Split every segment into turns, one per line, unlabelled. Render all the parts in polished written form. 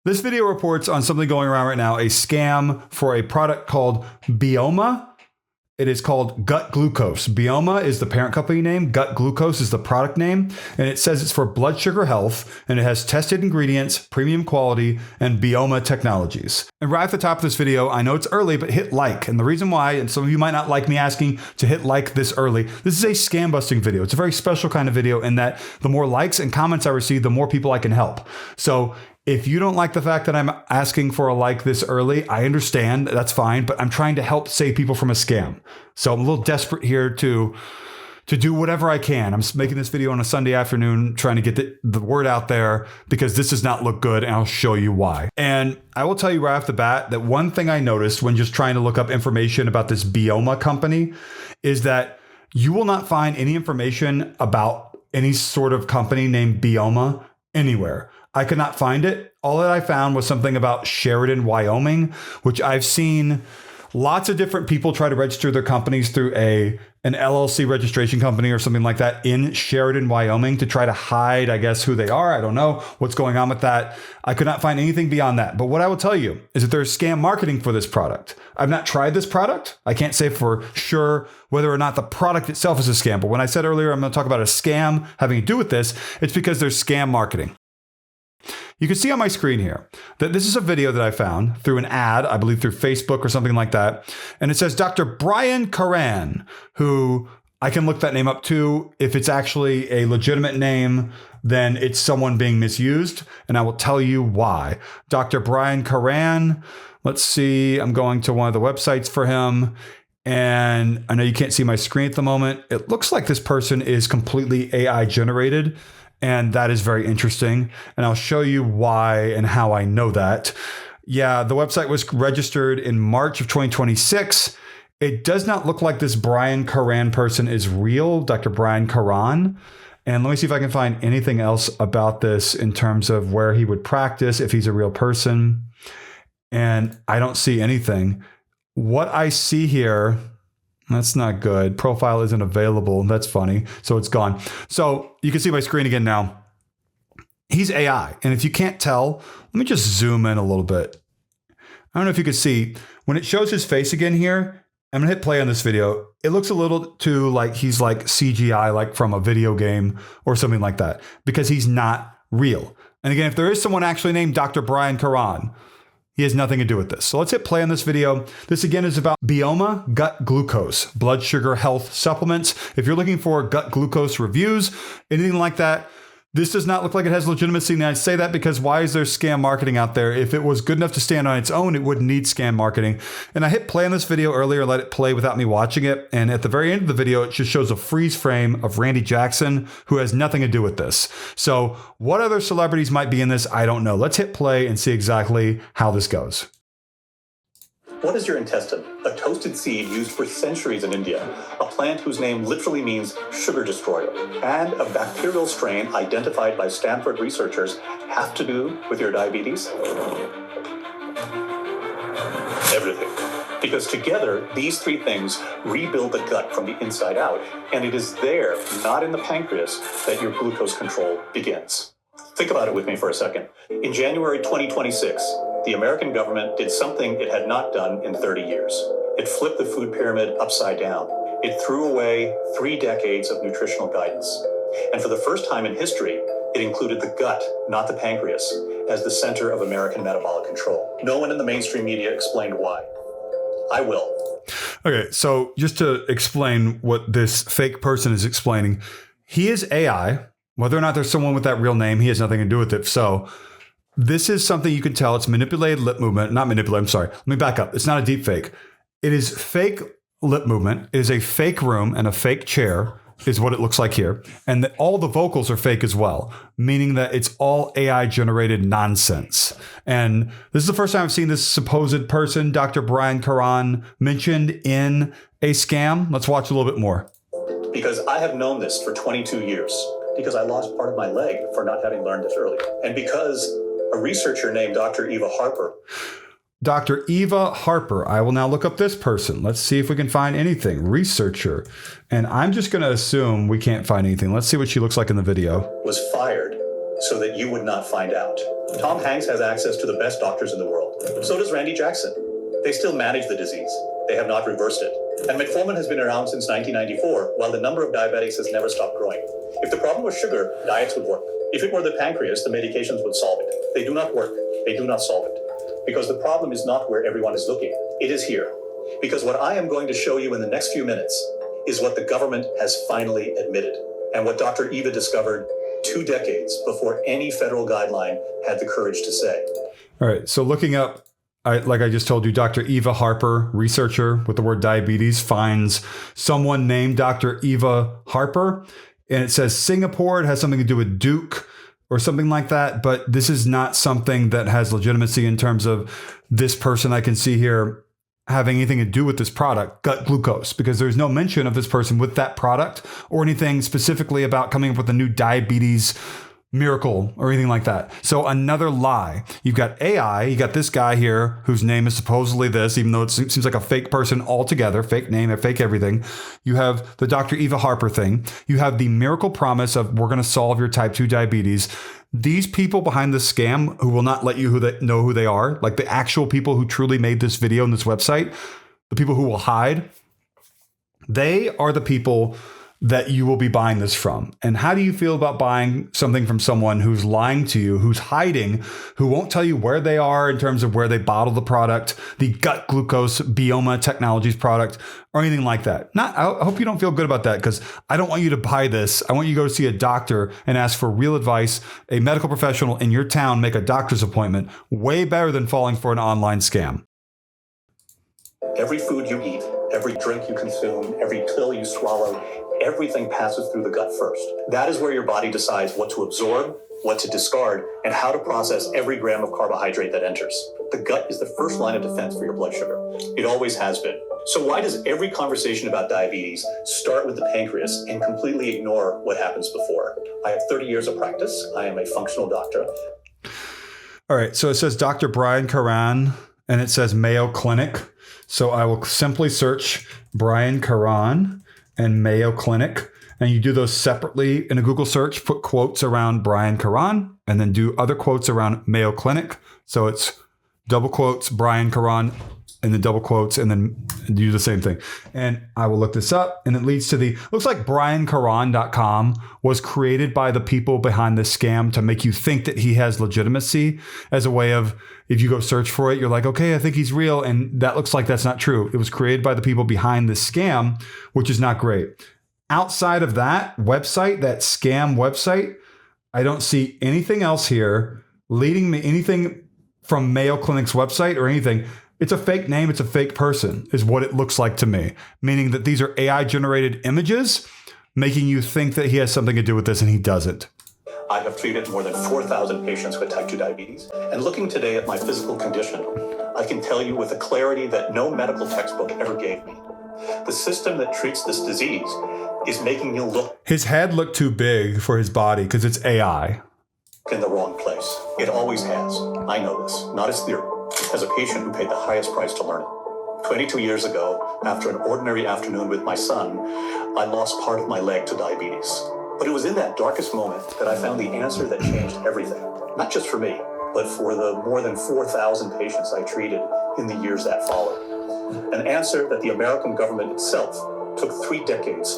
This video reports on something going around right now, a scam for a product called Beomma. It is called Gut-Glucose. Beomma is the parent company name. Gut-Glucose is the product name. And it says it's for blood sugar health. And it has tested ingredients, premium quality, and Beomma technologies. And right at the top of this video, I know it's early, but hit like. And the reason why, and some of you might not like me asking to hit like this early, this is a scam busting video. It's a very special kind of video in that the more likes and comments I receive, the more people I can help. So if you don't like the fact that I'm asking for a like this early, I understand, that's fine, but I'm trying to help save people from a scam. So I'm a little desperate here to do whatever I can. I'm making this video on a Sunday afternoon, trying to get the word out there because this does not look good, and I'll show you why. And I will tell you right off the bat that one thing I noticed when just trying to look up information about this Beomma company is that you will not find any information about any sort of company named Beomma anywhere. I could not find it. All that I found was something about Sheridan, Wyoming, which I've seen lots of different people try to register their companies through an LLC registration company or something like that in Sheridan, Wyoming to try to hide, I guess, who they are. I don't know what's going on with that. I could not find anything beyond that. But what I will tell you is that there's scam marketing for this product. I've not tried this product. I can't say for sure whether or not the product itself is a scam. But when I said earlier, I'm going to talk about a scam having to do with this, it's because there's scam marketing. You can see on my screen here that this is a video that I found through an ad, I believe through Facebook or something like that. And it says Dr. Brian Karaan, who I can look that name up too. If it's actually a legitimate name, then it's someone being misused. And I will tell you why. Dr. Brian Karaan, let's see, I'm going to one of the websites for him. And I know you can't see my screen at the moment. It looks like this person is completely AI generated. And that is very interesting. And I'll show you why and how I know that. Yeah, the website was registered in March of 2026. It does not look like this Brian Karaan person is real, Dr. Brian Karaan. And let me see if I can find anything else about this in terms of where he would practice, if he's a real person. And I don't see anything. What I see here, that's not good. Profile isn't available. That's funny. So it's gone. So you can see my screen again now. He's AI. And if you can't tell, let me just zoom in a little bit. I don't know if you can see when it shows his face again here. I'm going to hit play on this video. It looks a little too like he's like CGI, like from a video game or something like that, because he's not real. And again, if there is someone actually named Dr. Brian Karaan, he has nothing to do with this. So let's hit play on this video. This again is about Beomma Gut-Glucose, blood sugar health supplements. If you're looking for Gut-Glucose reviews, anything like that, this does not look like it has legitimacy. And I say that because why is there scam marketing out there? If it was good enough to stand on its own, it wouldn't need scam marketing. And I hit play on this video earlier, let it play without me watching it. And at the very end of the video, it just shows a freeze frame of Randy Jackson, who has nothing to do with this. So what other celebrities might be in this? I don't know. Let's hit play and see exactly how this goes.
What is your intestine? A toasted seed used for centuries in India, a plant whose name literally means sugar destroyer, and a bacterial strain identified by Stanford researchers have to do with your diabetes? Everything. Because together, these three things rebuild the gut from the inside out, and it is there, not in the pancreas, that your glucose control begins. Think about it with me for a second. In January 2026, the American government did something it had not done in 30 years. It flipped the food pyramid upside down. It threw away 3 decades of nutritional guidance. And for the first time in history, it included the gut, not the pancreas, as the center of American metabolic control. No one in the mainstream media explained why. I will.
Okay, so just to explain what this fake person is explaining, he is AI. Whether or not there's someone with that real name, he has nothing to do with it. So this is something you can tell. It's manipulated lip movement. Not manipulated, I'm sorry. Let me back up. It's not a deep fake. It is fake lip movement. It is a fake room and a fake chair is what it looks like here. And that all the vocals are fake as well, meaning that it's all AI generated nonsense. And this is the first time I've seen this supposed person, Dr. Brian Karaan, mentioned in a scam. Let's watch a little bit more.
Because I have known this for 22 years. Because I lost part of my leg for not having learned this early. And because a researcher named Dr. Eva Harper.
Dr. Eva Harper. I will now look up this person. Let's see if we can find anything. Researcher. And I'm just going to assume we can't find anything. Let's see what she looks like in the video.
Was fired so that you would not find out. Tom Hanks has access to the best doctors in the world. So does Randy Jackson. They still manage the disease. They have not reversed it. And metformin has been around since 1994, while the number of diabetics has never stopped growing. If the problem was sugar, diets would work. If it were the pancreas, the medications would solve it. They do not work. They do not solve it. Because the problem is not where everyone is looking. It is here. Because what I am going to show you in the next few minutes is what the government has finally admitted, and what Dr. Eva discovered 2 decades before any federal guideline had the courage to say.
All right. So looking up, like I just told you, Dr. Eva Harper, researcher with the word diabetes, finds someone named Dr. Eva Harper. And it says Singapore. It has something to do with Duke or something like that. But this is not something that has legitimacy in terms of this person I can see here having anything to do with this product, gut glucose, because there's no mention of this person with that product or anything specifically about coming up with a new diabetes miracle or anything like that. So another lie. You've got AI, you got this guy here whose name is supposedly this, even though it seems like a fake person altogether, fake name, fake everything. You have the Dr. Eva Harper thing. You have the miracle promise of we're going to solve your type 2 diabetes. These people behind the scam who will not let you know who they are, like the actual people who truly made this video and this website, the people who will hide, they are the people that you will be buying this from. And how do you feel about buying something from someone who's lying to you, who's hiding, who won't tell you where they are in terms of where they bottle the product, the gut glucose Beomma Technologies product, or anything like that? I hope you don't feel good about that, because I don't want you to buy this. I want you to go see a doctor and ask for real advice, a medical professional in your town, make a doctor's appointment. Way better than falling for an online scam.
Every food you eat, every drink you consume, every pill you swallow, everything passes through the gut first. That is where your body decides what to absorb, what to discard, and how to process every gram of carbohydrate that enters. The gut is the first line of defense for your blood sugar. It always has been. So why does every conversation about diabetes start with the pancreas and completely ignore what happens before? I have 30 years of practice. I am a functional doctor.
All right, so it says Dr. Brian Karaan, and it says Mayo Clinic. So I will simply search Brian Karaan and Mayo Clinic, and you do those separately in a Google search, put quotes around Brian Karaan, and then do other quotes around Mayo Clinic. So it's double quotes, Brian Karaan, and then double quotes, and then do the same thing. And I will look this up, and it leads to looks like BrianKaraan.com was created by the people behind this scam to make you think that he has legitimacy, as a way of, if you go search for it, you're like, okay, I think he's real. And that looks like that's not true. It was created by the people behind this scam, which is not great. Outside of that website, that scam website, I don't see anything else here leading me, anything from Mayo Clinic's website or anything. It's a fake name. It's a fake person is what it looks like to me, meaning that these are AI generated images making you think that he has something to do with this, and he doesn't.
I have treated more than 4,000 patients with type 2 diabetes, and looking today at my physical condition, I can tell you with a clarity that no medical textbook ever gave me. The system that treats this disease is making you look.
His head looked too big for his body because it's AI.
In the wrong place. It always has. I know this, not as theory, as a patient who paid the highest price to learn it. 22 years ago, after an ordinary afternoon with my son, I lost part of my leg to diabetes. But it was in that darkest moment that I found the answer that changed everything. Not just for me, but for the more than 4,000 patients I treated in the years that followed. An answer that the American government itself took 3 decades.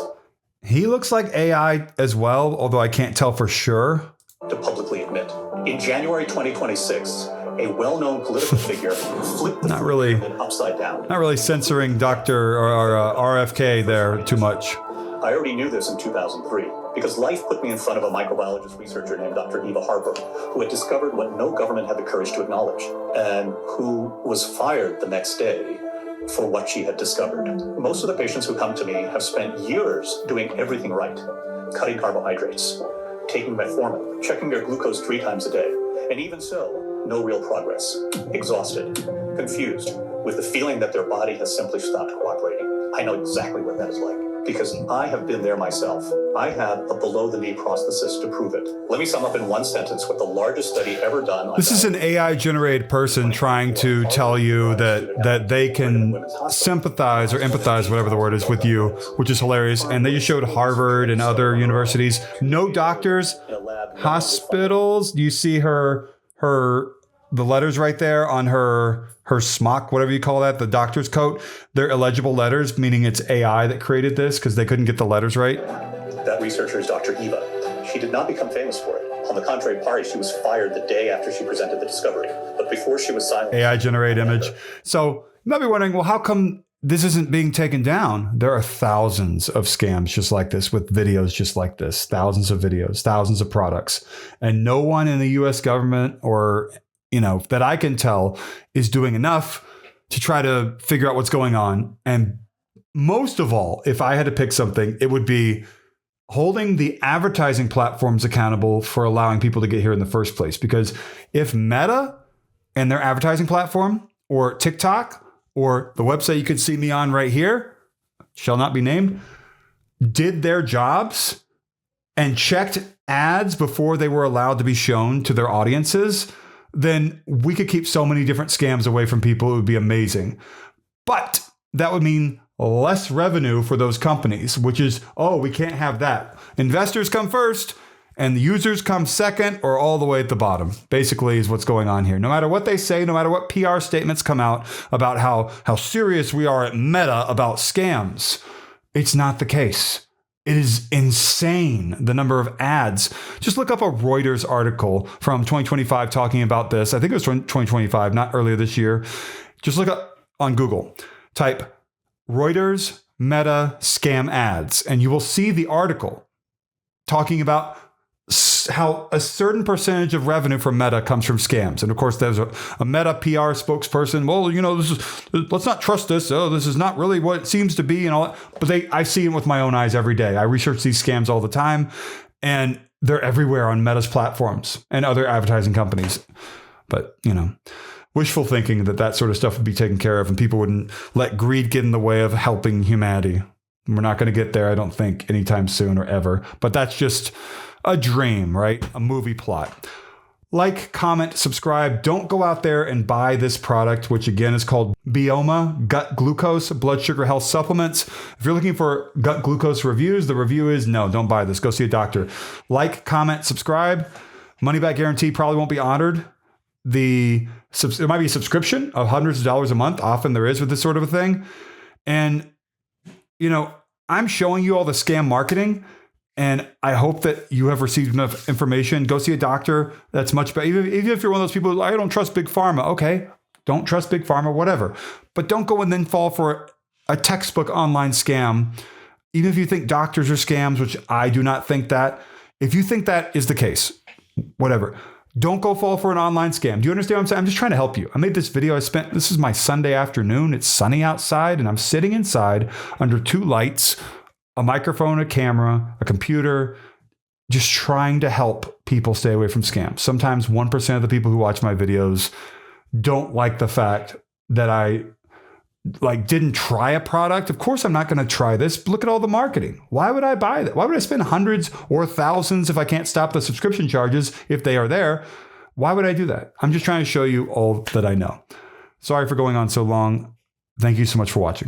He looks like AI as well, although I can't tell for sure.
To publicly admit. In January 2026, a well-known political figure flipped the upside down.
Not really censoring Dr. or RFK there too much.
I already knew this in 2003 because life put me in front of a microbiologist researcher named Dr. Eva Harper, who had discovered what no government had the courage to acknowledge, and who was fired the next day for what she had discovered. Most of the patients who come to me have spent years doing everything right, cutting carbohydrates, taking metformin, checking their glucose 3 times a day, and even so, no real progress, exhausted, confused, with the feeling that their body has simply stopped cooperating. I know exactly what that is like. because I have been there myself. I had a below-the-knee prosthesis to prove it. Let me sum up in one sentence what the largest study ever done on...
This is an AI-generated person trying to tell you that they can sympathize or empathize, whatever the word is, with you, which is hilarious. And they just showed Harvard and other universities. No doctors, hospitals. Do you see the letters right there on her smock, whatever you call that, the doctor's coat? They're illegible letters, meaning it's AI that created this because they couldn't get the letters right.
That researcher is Dr. Eva. She did not become famous for it. On the contrary party, she was fired the day after she presented the discovery. But before she was silenced...
AI generated image. So you might be wondering, well, how come this isn't being taken down? There are thousands of scams just like this with videos just like this. Thousands of videos, thousands of products. And no one in the U.S. government or... that I can tell is doing enough to try to figure out what's going on. And most of all, if I had to pick something, it would be holding the advertising platforms accountable for allowing people to get here in the first place. Because if Meta and their advertising platform or TikTok or the website you could see me on right here, shall not be named, did their jobs and checked ads before they were allowed to be shown to their audiences, then we could keep so many different scams away from people. It would be amazing. But that would mean less revenue for those companies, which is, we can't have that. Investors come first and the users come second or all the way at the bottom, basically is what's going on here. No matter what they say, no matter what PR statements come out about how serious we are at Meta about scams, it's not the case. It is insane, the number of ads. Just look up a Reuters article from 2025 talking about this. I think it was 2025, not earlier this year. Just look up on Google, type Reuters Meta scam ads, and you will see the article talking about how a certain percentage of revenue from Meta comes from scams. And of course, there's a Meta PR spokesperson. Well, let's not trust this. This is not really what it seems to be and all that. But I see it with my own eyes every day. I research these scams all the time, and they're everywhere on Meta's platforms and other advertising companies. But, wishful thinking that sort of stuff would be taken care of and people wouldn't let greed get in the way of helping humanity. We're not going to get there, I don't think, anytime soon or ever. But that's just a dream, right? A movie plot. Like, comment, subscribe. Don't go out there and buy this product, which again is called Beomma Gut-Glucose blood sugar health supplements. If you're looking for gut glucose reviews, the review is no, don't buy this. Go see a doctor. Like, comment, subscribe. Money back guarantee probably won't be honored. There might be a subscription of hundreds of dollars a month. Often there is with this sort of a thing. And, I'm showing you all the scam marketing. And I hope that you have received enough information. Go see a doctor. That's much better. Even if you're one of those people, I don't trust Big Pharma. Okay, don't trust Big Pharma, whatever. But don't go and then fall for a textbook online scam. Even if you think doctors are scams, which I do not think that. If you think that is the case, whatever. Don't go fall for an online scam. Do you understand what I'm saying? I'm just trying to help you. I made this video. This is my Sunday afternoon. It's sunny outside and I'm sitting inside under two lights, a microphone, a camera, a computer, just trying to help people stay away from scams. Sometimes 1% of the people who watch my videos don't like the fact that I didn't try a product. Of course, I'm not going to try this. Look at all the marketing. Why would I buy that? Why would I spend hundreds or thousands if I can't stop the subscription charges if they are there? Why would I do that? I'm just trying to show you all that I know. Sorry for going on so long. Thank you so much for watching.